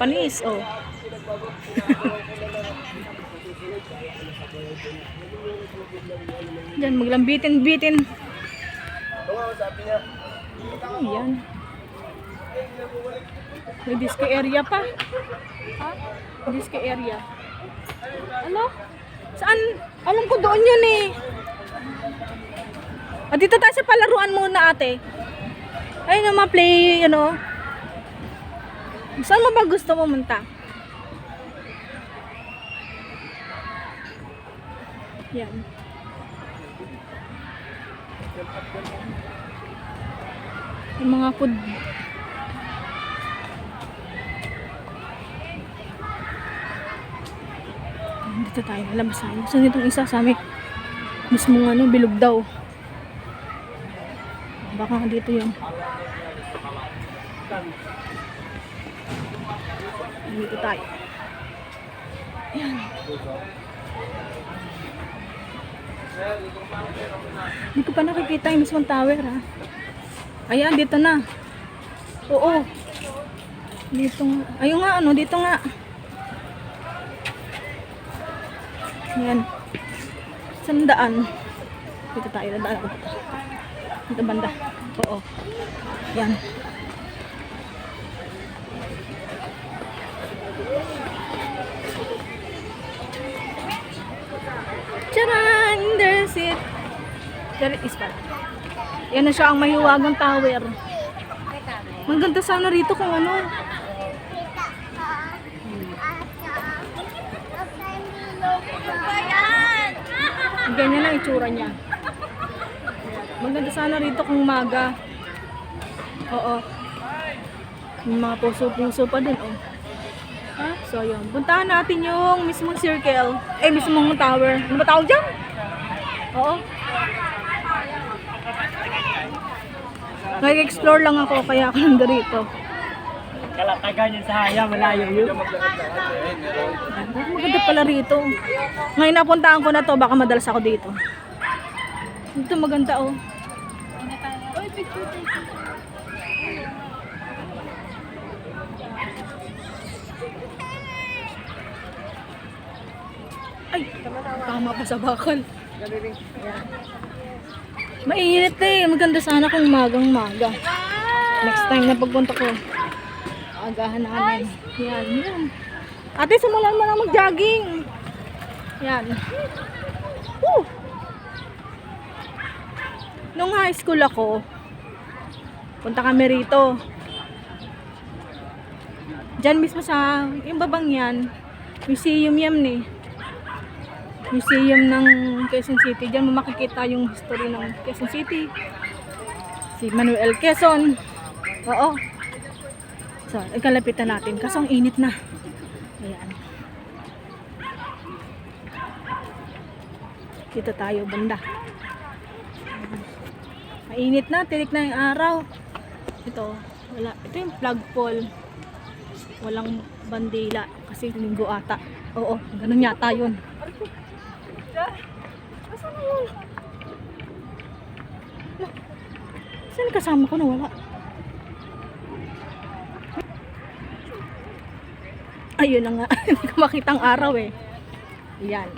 Japanese, oh. Diyan, maglambitin-bitin. Ayan. May disco area pa. Ha? Disco area. Ano? Saan? Alam ko doon yun eh. Dito tayo sa palaruan muna, ate. Ayun na ma-play, ano. Saan mo ba gusto pumunta? Yan. Yung mga food. Dito tayo nalabasan. Saan itong isa sa amin? Mismong ano, bilog daw. Baka dito yun. Dito tayo. Ayan. Hindi ko pa nakikita yung mismong tower, ha. Ayan, dito na. Oo. Dito nga. Ayun nga, ano, dito nga. Ayan. Sandaan. Dito tayo, dadaan ako dito. Dito banda. Oo. Ayan. Charan! There's it. There is pala. Yan na siya ang mahiwagang tower. Maganda sana rito kung ano. Ganyan ang itsura niya. Maganda sana rito kung umaga. Oo. May mga puso-puso pa dun, oh. Ha? So, yun. Puntahan natin yung mismong circle. Mismong tower. Ano ba tawag dyan? Oo. Nag-explore lang ako, kaya ako nandito. Kalatagan yun sa haya, malayo yun. Maganda pala rito. Ngayon napuntahan ko na to, baka madalas ako dito. Dito maganda, oh. Ay, tama pa sa bakal. Mainit eh. Maganda sana kung magang-maga. Next time na pagpunta ko, agahan namin. Yan, yan. Ate, simulan mo lang mag-jogging. Yan. Woo! Nung high school ako, punta kami rito. Diyan mismo sa, yung babang yan, museum yan eh. Museum ng Quezon City. Diyan mo makikita yung history ng Quezon City. Si Manuel Quezon. Oo. So, ikalapitan natin. Kaso ang init na. Ayan. Dito tayo banda. Mainit na. Tirik na yung araw. Ito. Wala. Ito yung flagpole. Walang bandila. Kasi linggo ata. Oo. Ganun yata yun. Asan na yun? Saan kasama ko na wala? Ayun na nga. Hindi ko makita ang araw eh. Yan.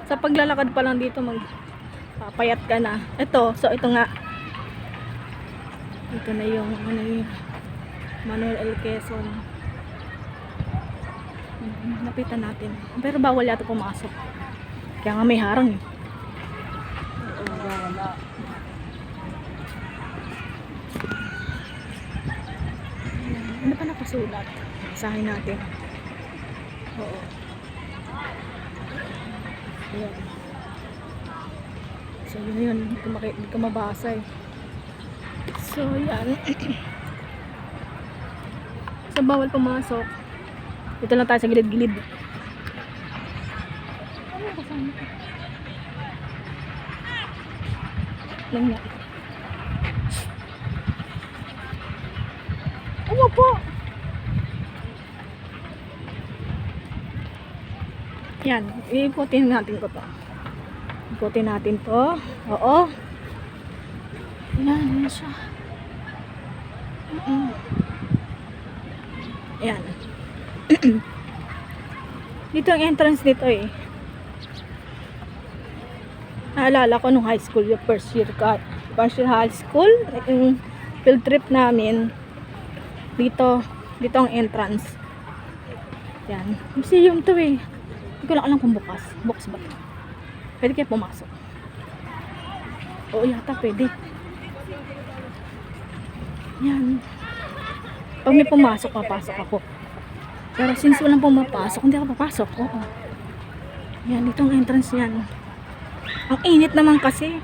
Sa paglalakad pa lang dito magpapayat ka na. Ito. So ito nga. Ito na yung ano yung Manuel L. Quezon. Napitan natin. Pero bawal yata pumasok. Kaya nga may harang eh. Ano pa nakasulat? Basahin natin. Oo. Ayan. So yun. Hindi ko mabasa eh. So yan. So bawal pumasok. Dito lang tayo sa gilid-gilid. Ano kasama ko? Lang nga. Ano po? Yan. Iikutin natin ko to. Ikutin natin to. Oo. Yan. Yan siya. Ayan. Dito ang entrance dito eh. Naalala ko nung high school, yung first year high school, yung field trip namin. Dito ang entrance. Yan. Museum to eh. Hindi ko lang alam kung bukas. Bukas ba? Pwede kaya pumasok? Oo yata pwede. Yan. Pag may pumasok, papasok ako. Pero since walang pumapasok, hindi ako papasok. Oo. Yan, dito ang entrance yan. Ang init naman kasi.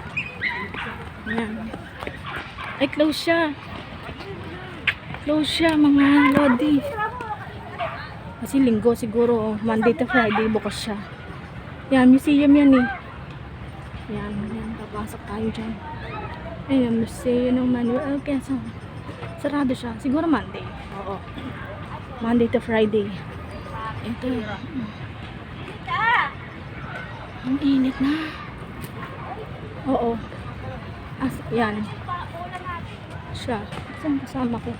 Yan. Ay, close siya. Close siya, mga lodi. Kasi linggo siguro, Monday to Friday, bukas siya. Yan, museum yan eh. Yan, papasok tayo dyan. Ayan, museum ng Manuel Quezon. Sarado siya, siguro Monday. Oo. Monday to Friday. Ito. Ang init na. Oo. Yan. Siya. Saan kasama ko?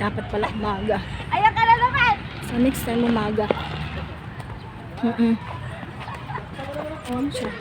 Dapat pala umaga. Ayan ka na naman! So next time umaga. Siya.